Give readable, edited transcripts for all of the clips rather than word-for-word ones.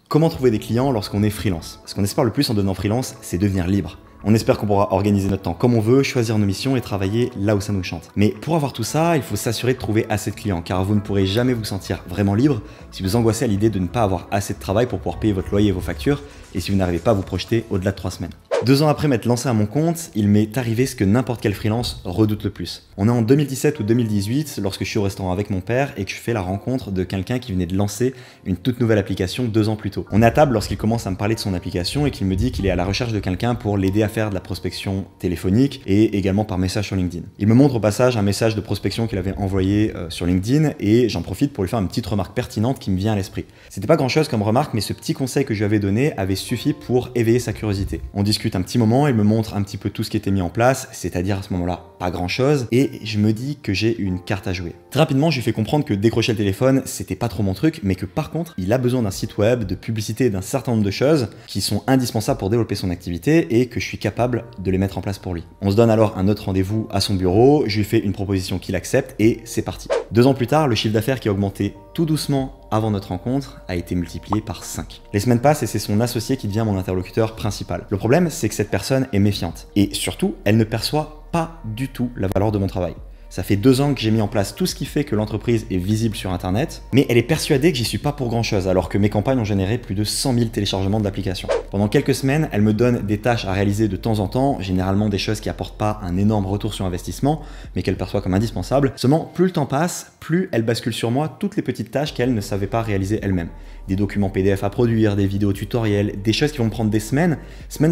Comment trouver des clients lorsqu'on est freelance? Ce qu'on espère le plus en devenant freelance, c'est devenir libre. On espère qu'on pourra organiser notre temps comme on veut, choisir nos missions et travailler là où ça nous chante. Mais pour avoir tout ça, il faut s'assurer de trouver assez de clients, car vous ne pourrez jamais vous sentir vraiment libre si vous angoissez à l'idée de ne pas avoir assez de travail pour pouvoir payer votre loyer et vos factures, et si vous n'arrivez pas à vous projeter au-delà de 3 semaines. 2 ans après m'être lancé à mon compte, il m'est arrivé ce que n'importe quel freelance redoute le plus. On est en 2017 ou 2018 lorsque je suis au restaurant avec mon père et que je fais la rencontre de quelqu'un qui venait de lancer une toute nouvelle application 2 ans plus tôt. On est à table lorsqu'il commence à me parler de son application et qu'il me dit qu'il est à la recherche de quelqu'un pour l'aider à faire de la prospection téléphonique et également par message sur LinkedIn. Il me montre au passage un message de prospection qu'il avait envoyé sur LinkedIn et j'en profite pour lui faire une petite remarque pertinente qui me vient à l'esprit. C'était pas grand chose comme remarque, mais ce petit conseil que je lui avais donné avait suffi pour éveiller sa curiosité. On discute un petit moment, il me montre un petit peu tout ce qui était mis en place, c'est-à-dire à ce moment-là pas grand chose, et je me dis que j'ai une carte à jouer. Très rapidement, je lui fais comprendre que décrocher le téléphone, c'était pas trop mon truc, mais que par contre, il a besoin d'un site web, de publicité et d'un certain nombre de choses qui sont indispensables pour développer son activité et que je suis capable de les mettre en place pour lui. On se donne alors un autre rendez-vous à son bureau, je lui fais une proposition qu'il accepte et c'est parti. 2 ans plus tard, le chiffre d'affaires qui a augmenté tout doucement avant notre rencontre a été multiplié par 5. Les semaines passent et c'est son associé qui devient mon interlocuteur principal. Le problème, c'est que cette personne est méfiante et surtout, elle ne perçoit pas du tout la valeur de mon travail. Ça fait 2 ans que j'ai mis en place tout ce qui fait que l'entreprise est visible sur internet, mais elle est persuadée que j'y suis pas pour grand chose, alors que mes campagnes ont généré plus de 100 000 téléchargements de l'application. Pendant quelques semaines, elle me donne des tâches à réaliser de temps en temps, généralement des choses qui apportent pas un énorme retour sur investissement, mais qu'elle perçoit comme indispensables. Seulement, plus le temps passe, plus elle bascule sur moi toutes les petites tâches qu'elle ne savait pas réaliser elle-même. Des documents PDF à produire, des vidéos tutoriels, des choses qui vont me prendre des semaines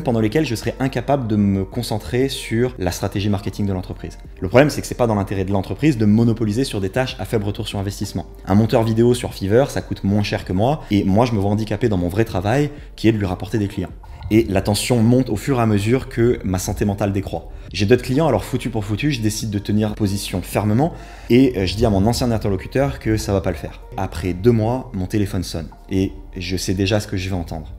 pendant lesquelles je serai incapable de me concentrer sur la stratégie marketing de l'entreprise. Le problème, c'est que c'est pas dans l'intérêt de l'entreprise de monopoliser sur des tâches à faible retour sur investissement. Un monteur vidéo sur Fiverr, ça coûte moins cher que moi, et moi je me vois handicapé dans mon vrai travail, qui est de lui rapporter des clients. Et la tension monte au fur et à mesure que ma santé mentale décroît. J'ai d'autres clients, alors foutu pour foutu, je décide de tenir position fermement et je dis à mon ancien interlocuteur que ça va pas le faire. Après 2 mois, mon téléphone sonne et je sais déjà ce que je vais entendre.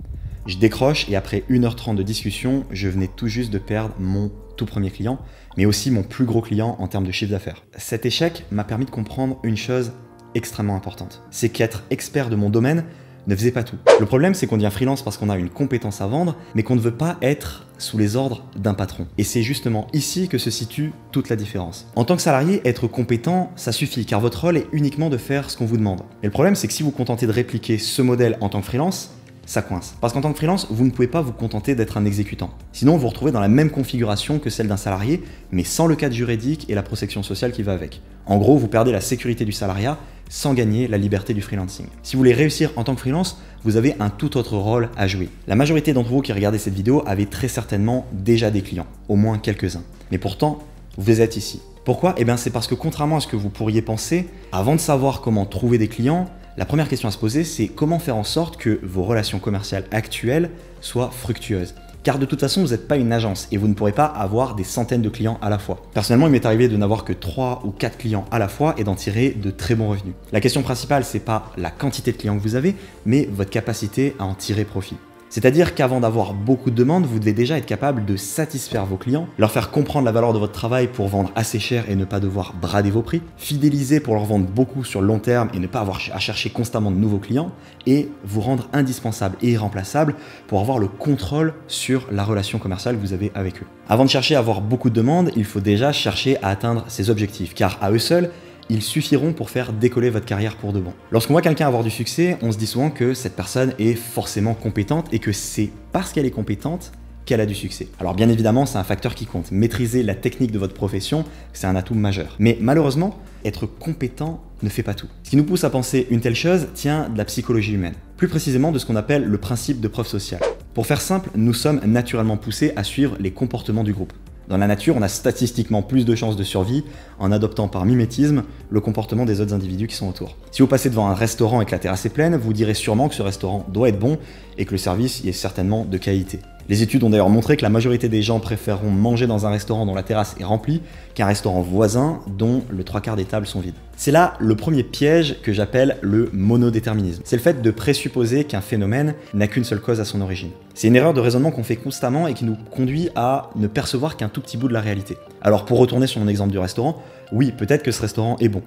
Je décroche et après 1h30 de discussion, je venais tout juste de perdre mon tout premier client, mais aussi mon plus gros client en termes de chiffre d'affaires. Cet échec m'a permis de comprendre une chose extrêmement importante, c'est qu'être expert de mon domaine ne faisait pas tout. Le problème, c'est qu'on devient freelance parce qu'on a une compétence à vendre, mais qu'on ne veut pas être sous les ordres d'un patron. Et c'est justement ici que se situe toute la différence. En tant que salarié, être compétent, ça suffit, car votre rôle est uniquement de faire ce qu'on vous demande. Et le problème, c'est que si vous vous contentez de répliquer ce modèle en tant que freelance, ça coince. Parce qu'en tant que freelance, vous ne pouvez pas vous contenter d'être un exécutant. Sinon, vous vous retrouvez dans la même configuration que celle d'un salarié, mais sans le cadre juridique et la protection sociale qui va avec. En gros, vous perdez la sécurité du salariat sans gagner la liberté du freelancing. Si vous voulez réussir en tant que freelance, vous avez un tout autre rôle à jouer. La majorité d'entre vous qui regardez cette vidéo avaient très certainement déjà des clients, au moins quelques-uns. Mais pourtant, vous êtes ici. Pourquoi? Eh bien, c'est parce que contrairement à ce que vous pourriez penser, avant de savoir comment trouver des clients, la première question à se poser, c'est comment faire en sorte que vos relations commerciales actuelles soient fructueuses. Car de toute façon, vous n'êtes pas une agence et vous ne pourrez pas avoir des centaines de clients à la fois. Personnellement, il m'est arrivé de n'avoir que 3 ou 4 clients à la fois et d'en tirer de très bons revenus. La question principale, c'est pas la quantité de clients que vous avez, mais votre capacité à en tirer profit. C'est-à-dire qu'avant d'avoir beaucoup de demandes, vous devez déjà être capable de satisfaire vos clients, leur faire comprendre la valeur de votre travail pour vendre assez cher et ne pas devoir brader vos prix, fidéliser pour leur vendre beaucoup sur le long terme et ne pas avoir à chercher constamment de nouveaux clients, et vous rendre indispensable et irremplaçable pour avoir le contrôle sur la relation commerciale que vous avez avec eux. Avant de chercher à avoir beaucoup de demandes, il faut déjà chercher à atteindre ces objectifs, car à eux seuls, ils suffiront pour faire décoller votre carrière pour de bon. Lorsqu'on voit quelqu'un avoir du succès, on se dit souvent que cette personne est forcément compétente et que c'est parce qu'elle est compétente qu'elle a du succès. Alors bien évidemment, c'est un facteur qui compte. Maîtriser la technique de votre profession, c'est un atout majeur. Mais malheureusement, être compétent ne fait pas tout. Ce qui nous pousse à penser une telle chose tient de la psychologie humaine. Plus précisément de ce qu'on appelle le principe de preuve sociale. Pour faire simple, nous sommes naturellement poussés à suivre les comportements du groupe. Dans la nature, on a statistiquement plus de chances de survie en adoptant par mimétisme le comportement des autres individus qui sont autour. Si vous passez devant un restaurant et que la terrasse est pleine, vous direz sûrement que ce restaurant doit être bon et que le service y est certainement de qualité. Les études ont d'ailleurs montré que la majorité des gens préféreront manger dans un restaurant dont la terrasse est remplie qu'un restaurant voisin dont le 3/4 des tables sont vides. C'est là le premier piège que j'appelle le monodéterminisme. C'est le fait de présupposer qu'un phénomène n'a qu'une seule cause à son origine. C'est une erreur de raisonnement qu'on fait constamment et qui nous conduit à ne percevoir qu'un tout petit bout de la réalité. Alors pour retourner sur mon exemple du restaurant, oui, peut-être que ce restaurant est bon.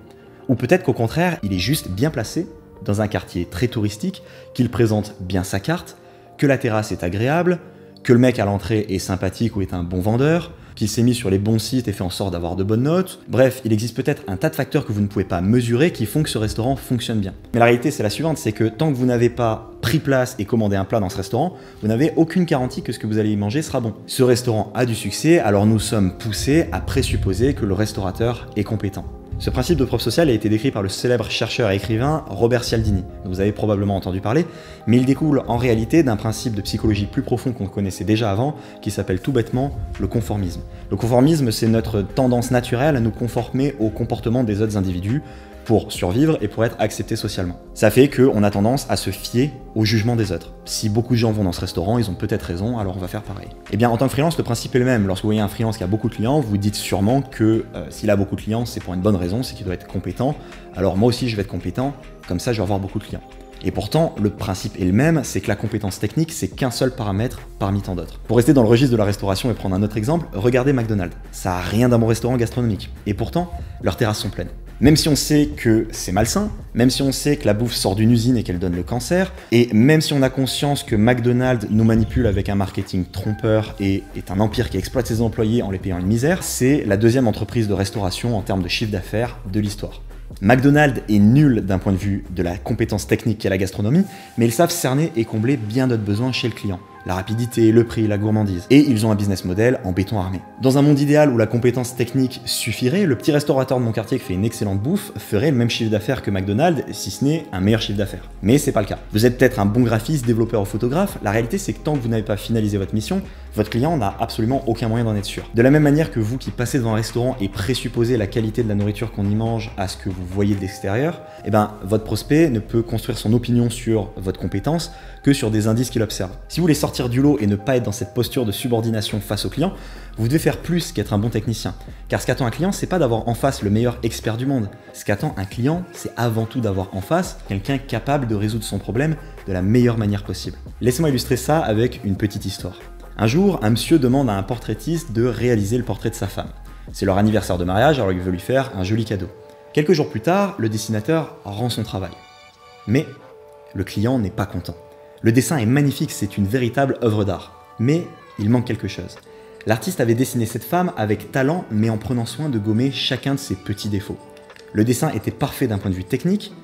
Ou peut-être qu'au contraire, il est juste bien placé dans un quartier très touristique, qu'il présente bien sa carte, que la terrasse est agréable, que le mec à l'entrée est sympathique ou est un bon vendeur, qu'il s'est mis sur les bons sites et fait en sorte d'avoir de bonnes notes. Bref, il existe peut-être un tas de facteurs que vous ne pouvez pas mesurer qui font que ce restaurant fonctionne bien. Mais la réalité, c'est la suivante, c'est que tant que vous n'avez pas pris place et commandé un plat dans ce restaurant, vous n'avez aucune garantie que ce que vous allez y manger sera bon. Ce restaurant a du succès, alors nous sommes poussés à présupposer que le restaurateur est compétent. Ce principe de preuve sociale a été décrit par le célèbre chercheur et écrivain Robert Cialdini, dont vous avez probablement entendu parler, mais il découle en réalité d'un principe de psychologie plus profond qu'on connaissait déjà avant, qui s'appelle tout bêtement le conformisme. Le conformisme, c'est notre tendance naturelle à nous conformer au comportement des autres individus pour survivre et pour être accepté socialement. Ça fait qu'on a tendance à se fier au jugement des autres. Si beaucoup de gens vont dans ce restaurant, ils ont peut-être raison, alors on va faire pareil. Et bien en tant que freelance, le principe est le même. Lorsque vous voyez un freelance qui a beaucoup de clients, vous dites sûrement que s'il a beaucoup de clients, c'est pour une bonne raison, c'est qu'il doit être compétent. Alors moi aussi je vais être compétent, comme ça je vais avoir beaucoup de clients. Et pourtant, le principe est le même, c'est que la compétence technique, c'est qu'un seul paramètre parmi tant d'autres. Pour rester dans le registre de la restauration et prendre un autre exemple, regardez McDonald's. Ça a rien d'un bon restaurant gastronomique. Et pourtant, leurs terrasses sont pleines. Même si on sait que c'est malsain, même si on sait que la bouffe sort d'une usine et qu'elle donne le cancer, et même si on a conscience que McDonald's nous manipule avec un marketing trompeur et est un empire qui exploite ses employés en les payant une misère, c'est la deuxième entreprise de restauration en termes de chiffre d'affaires de l'histoire. McDonald's est nul d'un point de vue de la compétence technique qu'est la gastronomie, mais ils savent cerner et combler bien d'autres besoins chez le client. La rapidité, le prix, la gourmandise. Et ils ont un business model en béton armé. Dans un monde idéal où la compétence technique suffirait, le petit restaurateur de mon quartier qui fait une excellente bouffe ferait le même chiffre d'affaires que McDonald's, si ce n'est un meilleur chiffre d'affaires. Mais c'est pas le cas. Vous êtes peut-être un bon graphiste, développeur ou photographe, la réalité c'est que tant que vous n'avez pas finalisé votre mission, votre client n'a absolument aucun moyen d'en être sûr. De la même manière que vous qui passez devant un restaurant et présupposez la qualité de la nourriture qu'on y mange à ce que vous voyez de l'extérieur, eh ben, votre prospect ne peut construire son opinion sur votre compétence que sur des indices qu'il observe. Si vous voulez sortir du lot et ne pas être dans cette posture de subordination face au client, vous devez faire plus qu'être un bon technicien. Car ce qu'attend un client, c'est pas d'avoir en face le meilleur expert du monde. Ce qu'attend un client, c'est avant tout d'avoir en face quelqu'un capable de résoudre son problème de la meilleure manière possible. Laissez-moi illustrer ça avec une petite histoire. Un jour, un monsieur demande à un portraitiste de réaliser le portrait de sa femme. C'est leur anniversaire de mariage, alors il veut lui faire un joli cadeau. Quelques jours plus tard, le dessinateur rend son travail. Mais le client n'est pas content. Le dessin est magnifique, c'est une véritable œuvre d'art. Mais il manque quelque chose. L'artiste avait dessiné cette femme avec talent, mais en prenant soin de gommer chacun de ses petits défauts. Le dessin était parfait d'un point de vue technique,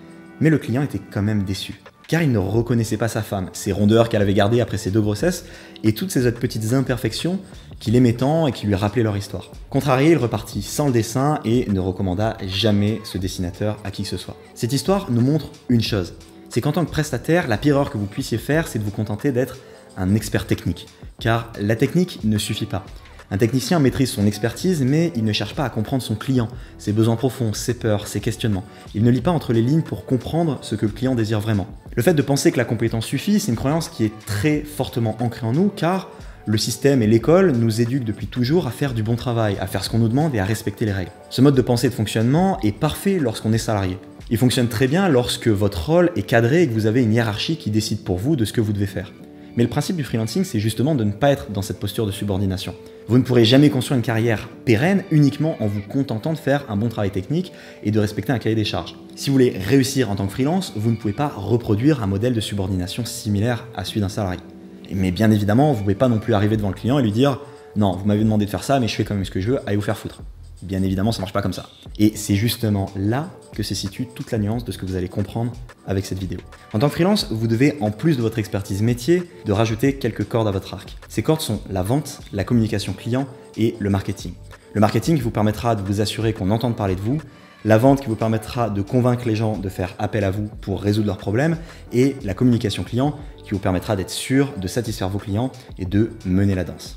mais le client était quand même déçu. Car il ne reconnaissait pas sa femme, ses rondeurs qu'elle avait gardées après ses 2 grossesses, et toutes ces autres petites imperfections qu'il aimait tant et qui lui rappelaient leur histoire. Contrarié, il repartit sans le dessin et ne recommanda jamais ce dessinateur à qui que ce soit. Cette histoire nous montre une chose, c'est qu'en tant que prestataire, la pire erreur que vous puissiez faire, c'est de vous contenter d'être un expert technique. Car la technique ne suffit pas. Un technicien maîtrise son expertise, mais il ne cherche pas à comprendre son client, ses besoins profonds, ses peurs, ses questionnements. Il ne lit pas entre les lignes pour comprendre ce que le client désire vraiment. Le fait de penser que la compétence suffit, c'est une croyance qui est très fortement ancrée en nous, car le système et l'école nous éduquent depuis toujours à faire du bon travail, à faire ce qu'on nous demande et à respecter les règles. Ce mode de pensée et de fonctionnement est parfait lorsqu'on est salarié. Il fonctionne très bien lorsque votre rôle est cadré et que vous avez une hiérarchie qui décide pour vous de ce que vous devez faire. Mais le principe du freelancing, c'est justement de ne pas être dans cette posture de subordination. Vous ne pourrez jamais construire une carrière pérenne uniquement en vous contentant de faire un bon travail technique et de respecter un cahier des charges. Si vous voulez réussir en tant que freelance, vous ne pouvez pas reproduire un modèle de subordination similaire à celui d'un salarié. Mais bien évidemment, vous ne pouvez pas non plus arriver devant le client et lui dire « Non, vous m'avez demandé de faire ça, mais je fais quand même ce que je veux, allez vous faire foutre ». Bien évidemment, ça ne marche pas comme ça. Et c'est justement là que se situe toute la nuance de ce que vous allez comprendre avec cette vidéo. En tant que freelance, vous devez, en plus de votre expertise métier, de rajouter quelques cordes à votre arc. Ces cordes sont la vente, la communication client et le marketing. Le marketing qui vous permettra de vous assurer qu'on entende parler de vous, la vente qui vous permettra de convaincre les gens de faire appel à vous pour résoudre leurs problèmes, et la communication client qui vous permettra d'être sûr de satisfaire vos clients et de mener la danse.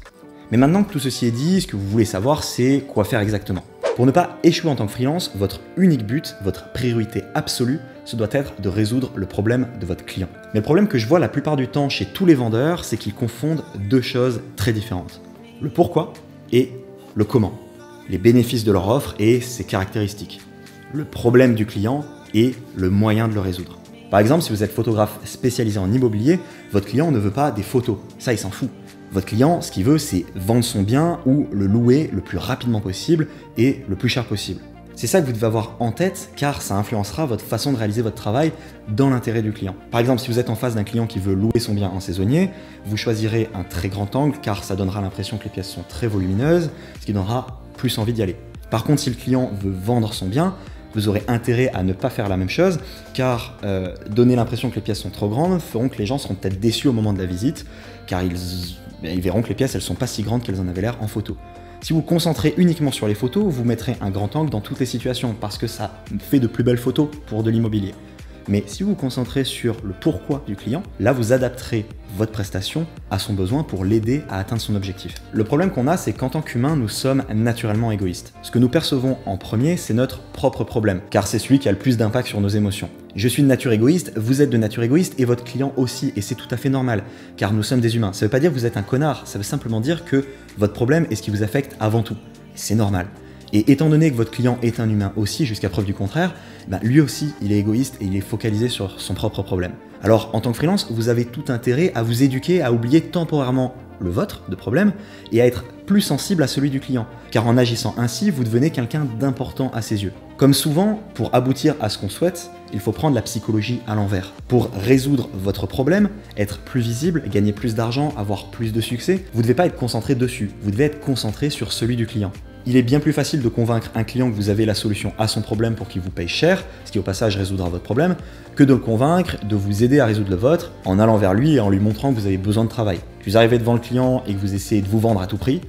Mais maintenant que tout ceci est dit, ce que vous voulez savoir, c'est quoi faire exactement. Pour ne pas échouer en tant que freelance, votre unique but, votre priorité absolue, ce doit être de résoudre le problème de votre client. Mais le problème que je vois la plupart du temps chez tous les vendeurs, c'est qu'ils confondent 2 choses très différentes. Le pourquoi et le comment. Les bénéfices de leur offre et ses caractéristiques. Le problème du client et le moyen de le résoudre. Par exemple, si vous êtes photographe spécialisé en immobilier, votre client ne veut pas des photos. Ça, il s'en fout. Votre client, ce qu'il veut, c'est vendre son bien ou le louer le plus rapidement possible et le plus cher possible. C'est ça que vous devez avoir en tête car ça influencera votre façon de réaliser votre travail dans l'intérêt du client. Par exemple, si vous êtes en face d'un client qui veut louer son bien en saisonnier, vous choisirez un très grand angle car ça donnera l'impression que les pièces sont très volumineuses, ce qui donnera plus envie d'y aller. Par contre, si le client veut vendre son bien, vous aurez intérêt à ne pas faire la même chose car donner l'impression que les pièces sont trop grandes feront que les gens seront peut-être déçus au moment de la visite car ils verront que les pièces elles sont pas si grandes qu'elles en avaient l'air en photo. Si vous vous concentrez uniquement sur les photos, vous mettrez un grand angle dans toutes les situations parce que ça fait de plus belles photos pour de l'immobilier. Mais si vous vous concentrez sur le pourquoi du client, là vous adapterez votre prestation à son besoin pour l'aider à atteindre son objectif. Le problème qu'on a, c'est qu'en tant qu'humain, nous sommes naturellement égoïstes. Ce que nous percevons en premier, c'est notre propre problème, car c'est celui qui a le plus d'impact sur nos émotions. Je suis de nature égoïste, vous êtes de nature égoïste et votre client aussi, et c'est tout à fait normal, car nous sommes des humains. Ça ne veut pas dire que vous êtes un connard, ça veut simplement dire que votre problème est ce qui vous affecte avant tout. C'est normal. Et étant donné que votre client est un humain aussi, jusqu'à preuve du contraire, lui aussi, il est égoïste et il est focalisé sur son propre problème. Alors, en tant que freelance, vous avez tout intérêt à vous éduquer, à oublier temporairement le vôtre de problème et à être plus sensible à celui du client. Car en agissant ainsi, vous devenez quelqu'un d'important à ses yeux. Comme souvent, pour aboutir à ce qu'on souhaite, il faut prendre la psychologie à l'envers. Pour résoudre votre problème, être plus visible, gagner plus d'argent, avoir plus de succès, vous ne devez pas être concentré dessus, vous devez être concentré sur celui du client. Il est bien plus facile de convaincre un client que vous avez la solution à son problème pour qu'il vous paye cher, ce qui au passage résoudra votre problème, que de le convaincre de vous aider à résoudre le vôtre en allant vers lui et en lui montrant que vous avez besoin de travail. Si vous arrivez devant le client et que vous essayez de vous vendre à tout prix,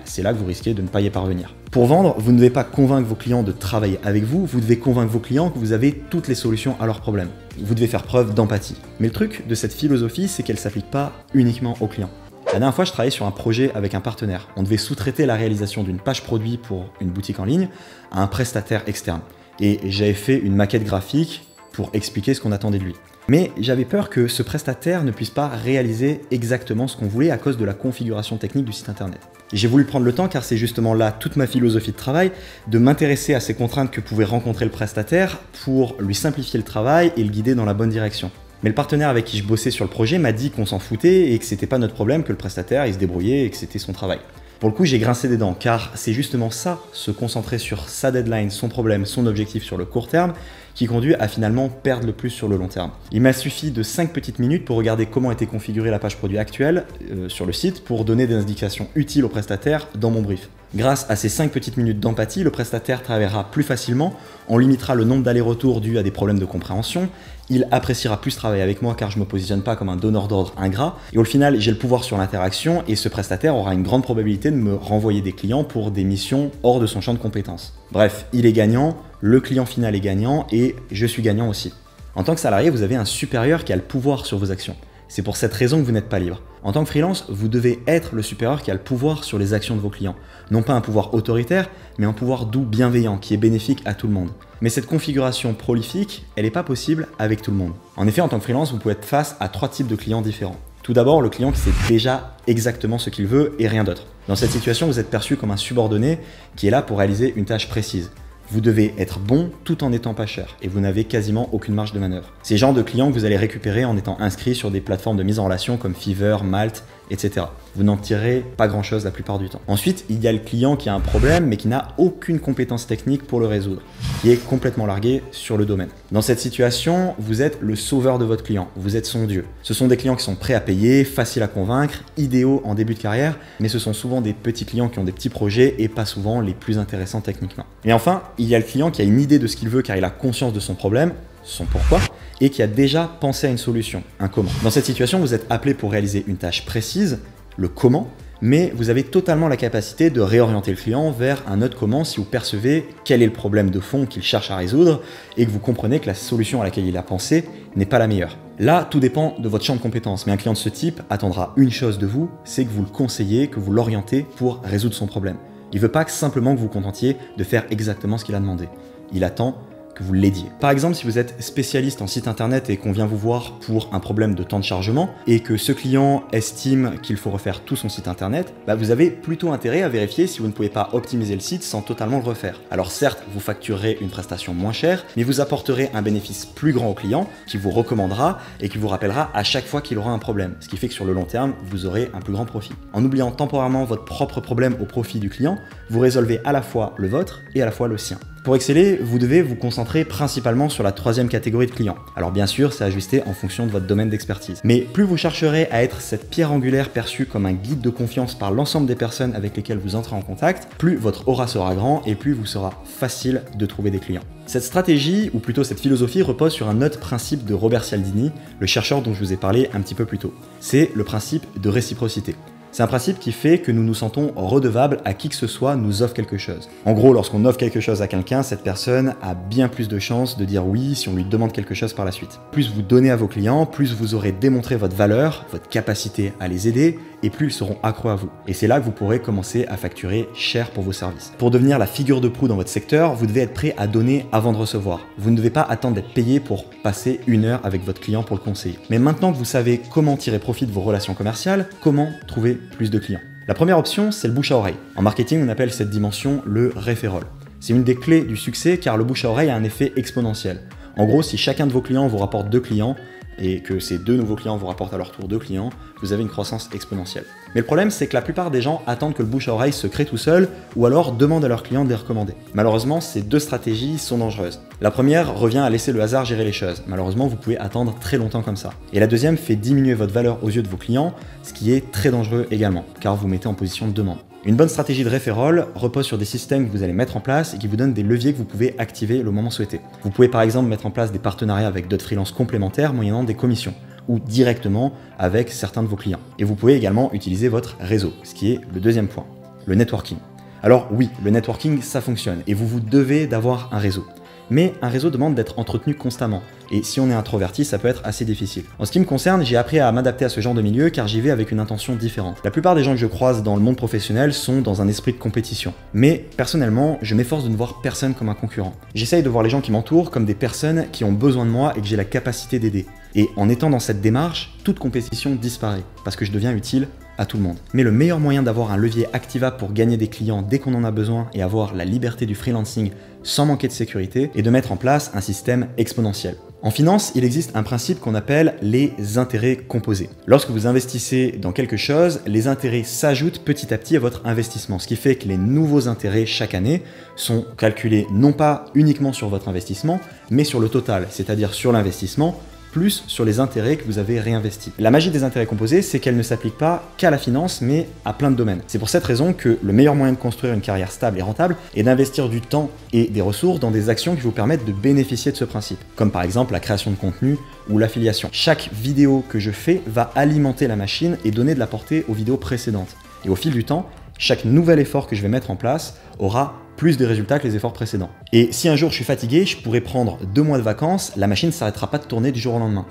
c'est là que vous risquez de ne pas y parvenir. Pour vendre, vous ne devez pas convaincre vos clients de travailler avec vous, vous devez convaincre vos clients que vous avez toutes les solutions à leurs problèmes. Vous devez faire preuve d'empathie. Mais le truc de cette philosophie, c'est qu'elle ne s'applique pas uniquement aux clients. La dernière fois, je travaillais sur un projet avec un partenaire. On devait sous-traiter la réalisation d'une page produit pour une boutique en ligne à un prestataire externe. Et j'avais fait une maquette graphique pour expliquer ce qu'on attendait de lui. Mais j'avais peur que ce prestataire ne puisse pas réaliser exactement ce qu'on voulait à cause de la configuration technique du site internet. Et j'ai voulu prendre le temps, car c'est justement là toute ma philosophie de travail, de m'intéresser à ces contraintes que pouvait rencontrer le prestataire pour lui simplifier le travail et le guider dans la bonne direction. Mais le partenaire avec qui je bossais sur le projet m'a dit qu'on s'en foutait et que c'était pas notre problème, que le prestataire il se débrouillait et que c'était son travail. Pour le coup, j'ai grincé des dents, car c'est justement ça, se concentrer sur sa deadline, son problème, son objectif sur le court terme, qui conduit à finalement perdre le plus sur le long terme. Il m'a suffi de 5 petites minutes pour regarder comment était configurée la page produit actuelle sur le site pour donner des indications utiles au prestataire dans mon brief. Grâce à ces 5 petites minutes d'empathie, le prestataire travaillera plus facilement, on limitera le nombre d'allers-retours dus à des problèmes de compréhension, il appréciera plus travailler avec moi car je ne me positionne pas comme un donneur d'ordre ingrat, et au final j'ai le pouvoir sur l'interaction et ce prestataire aura une grande probabilité de me renvoyer des clients pour des missions hors de son champ de compétences. Bref, il est gagnant, le client final est gagnant et je suis gagnant aussi. En tant que salarié, vous avez un supérieur qui a le pouvoir sur vos actions. C'est pour cette raison que vous n'êtes pas libre. En tant que freelance, vous devez être le supérieur qui a le pouvoir sur les actions de vos clients. Non pas un pouvoir autoritaire, mais un pouvoir doux, bienveillant, qui est bénéfique à tout le monde. Mais cette configuration prolifique, elle n'est pas possible avec tout le monde. En effet, en tant que freelance, vous pouvez être face à 3 types de clients différents. Tout d'abord, le client qui sait déjà exactement ce qu'il veut et rien d'autre. Dans cette situation, vous êtes perçu comme un subordonné qui est là pour réaliser une tâche précise. Vous devez être bon tout en n'étant pas cher et vous n'avez quasiment aucune marge de manœuvre. C'est le genre de clients que vous allez récupérer en étant inscrit sur des plateformes de mise en relation comme Fiverr, Malt, etc. Vous n'en tirez pas grand chose la plupart du temps. Ensuite, il y a le client qui a un problème mais qui n'a aucune compétence technique pour le résoudre, qui est complètement largué sur le domaine. Dans cette situation, vous êtes le sauveur de votre client, vous êtes son dieu. Ce sont des clients qui sont prêts à payer, faciles à convaincre, idéaux en début de carrière, mais ce sont souvent des petits clients qui ont des petits projets et pas souvent les plus intéressants techniquement. Et enfin, il y a le client qui a une idée de ce qu'il veut car il a conscience de son problème, son pourquoi, et qui a déjà pensé à une solution, un comment. Dans cette situation, vous êtes appelé pour réaliser une tâche précise, le comment, mais vous avez totalement la capacité de réorienter le client vers un autre comment si vous percevez quel est le problème de fond qu'il cherche à résoudre et que vous comprenez que la solution à laquelle il a pensé n'est pas la meilleure. Là, tout dépend de votre champ de compétences, mais un client de ce type attendra une chose de vous, c'est que vous le conseillez, que vous l'orientez pour résoudre son problème. Il ne veut pas simplement que vous vous contentiez de faire exactement ce qu'il a demandé. Il attend que vous l'aidiez. Par exemple, si vous êtes spécialiste en site internet et qu'on vient vous voir pour un problème de temps de chargement et que ce client estime qu'il faut refaire tout son site internet, vous avez plutôt intérêt à vérifier si vous ne pouvez pas optimiser le site sans totalement le refaire. Alors certes, vous facturerez une prestation moins chère, mais vous apporterez un bénéfice plus grand au client qui vous recommandera et qui vous rappellera à chaque fois qu'il aura un problème, ce qui fait que sur le long terme, vous aurez un plus grand profit. En oubliant temporairement votre propre problème au profit du client, vous résolvez à la fois le vôtre et à la fois le sien. Pour exceller, vous devez vous concentrer principalement sur la troisième catégorie de clients. Alors bien sûr, c'est ajusté en fonction de votre domaine d'expertise. Mais plus vous chercherez à être cette pierre angulaire perçue comme un guide de confiance par l'ensemble des personnes avec lesquelles vous entrez en contact, plus votre aura sera grand et plus vous sera facile de trouver des clients. Cette stratégie, ou plutôt cette philosophie, repose sur un autre principe de Robert Cialdini, le chercheur dont je vous ai parlé un petit peu plus tôt. C'est le principe de réciprocité. C'est un principe qui fait que nous nous sentons redevables à qui que ce soit nous offre quelque chose. En gros, lorsqu'on offre quelque chose à quelqu'un, cette personne a bien plus de chances de dire oui si on lui demande quelque chose par la suite. Plus vous donnez à vos clients, plus vous aurez démontré votre valeur, votre capacité à les aider, et plus ils seront accros à vous. Et c'est là que vous pourrez commencer à facturer cher pour vos services. Pour devenir la figure de proue dans votre secteur, vous devez être prêt à donner avant de recevoir. Vous ne devez pas attendre d'être payé pour passer 1 heure avec votre client pour le conseiller. Mais maintenant que vous savez comment tirer profit de vos relations commerciales, comment trouver plus de clients? La première option, c'est le bouche à oreille. En marketing, on appelle cette dimension le referral. C'est une des clés du succès car le bouche à oreille a un effet exponentiel. En gros, si chacun de vos clients vous rapporte 2 clients, et que ces 2 nouveaux clients vous rapportent à leur tour 2 clients, vous avez une croissance exponentielle. Mais le problème, c'est que la plupart des gens attendent que le bouche à oreille se crée tout seul ou alors demandent à leurs clients de les recommander. Malheureusement, ces 2 stratégies sont dangereuses. La première revient à laisser le hasard gérer les choses. Malheureusement, vous pouvez attendre très longtemps comme ça. Et la deuxième fait diminuer votre valeur aux yeux de vos clients, ce qui est très dangereux également, car vous vous mettez en position de demande. Une bonne stratégie de referral repose sur des systèmes que vous allez mettre en place et qui vous donnent des leviers que vous pouvez activer le moment souhaité. Vous pouvez par exemple mettre en place des partenariats avec d'autres freelances complémentaires moyennant des commissions ou directement avec certains de vos clients. Et vous pouvez également utiliser votre réseau, ce qui est le deuxième point, le networking. Alors oui, le networking, ça fonctionne et vous devez d'avoir un réseau. Mais un réseau demande d'être entretenu constamment. Et si on est introverti, ça peut être assez difficile. En ce qui me concerne, j'ai appris à m'adapter à ce genre de milieu car j'y vais avec une intention différente. La plupart des gens que je croise dans le monde professionnel sont dans un esprit de compétition. Mais personnellement, je m'efforce de ne voir personne comme un concurrent. J'essaye de voir les gens qui m'entourent comme des personnes qui ont besoin de moi et que j'ai la capacité d'aider. Et en étant dans cette démarche, toute compétition disparaît parce que je deviens utile à tout le monde. Mais le meilleur moyen d'avoir un levier activable pour gagner des clients dès qu'on en a besoin et avoir la liberté du freelancing sans manquer de sécurité est de mettre en place un système exponentiel. En finance, il existe un principe qu'on appelle les intérêts composés. Lorsque vous investissez dans quelque chose, les intérêts s'ajoutent petit à petit à votre investissement, ce qui fait que les nouveaux intérêts chaque année sont calculés non pas uniquement sur votre investissement, mais sur le total, c'est-à-dire sur l'investissement, plus sur les intérêts que vous avez réinvestis. La magie des intérêts composés, c'est qu'elle ne s'applique pas qu'à la finance, mais à plein de domaines. C'est pour cette raison que le meilleur moyen de construire une carrière stable et rentable est d'investir du temps et des ressources dans des actions qui vous permettent de bénéficier de ce principe, comme par exemple la création de contenu ou l'affiliation. Chaque vidéo que je fais va alimenter la machine et donner de la portée aux vidéos précédentes. Et au fil du temps, chaque nouvel effort que je vais mettre en place aura plus de résultats que les efforts précédents. Et si un jour je suis fatigué, je pourrais prendre 2 mois de vacances, la machine ne s'arrêtera pas de tourner du jour au lendemain.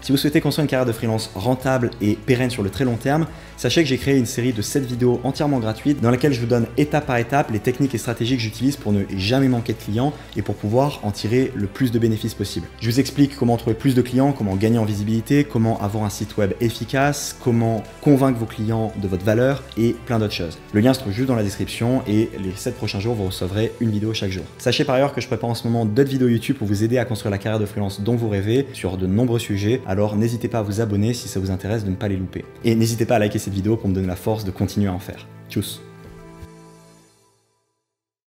Si vous souhaitez construire une carrière de freelance rentable et pérenne sur le très long terme, sachez que j'ai créé une série de 7 vidéos entièrement gratuites dans laquelle je vous donne étape par étape les techniques et stratégies que j'utilise pour ne jamais manquer de clients et pour pouvoir en tirer le plus de bénéfices possible. Je vous explique comment trouver plus de clients, comment gagner en visibilité, comment avoir un site web efficace, comment convaincre vos clients de votre valeur et plein d'autres choses. Le lien se trouve juste dans la description et les 7 prochains jours, vous recevrez une vidéo chaque jour. Sachez par ailleurs que je prépare en ce moment d'autres vidéos YouTube pour vous aider à construire la carrière de freelance dont vous rêvez sur de nombreux sujets. Alors n'hésitez pas à vous abonner si ça vous intéresse de ne pas les louper. Et n'hésitez pas à liker cette vidéo pour me donner la force de continuer à en faire. Tchuss!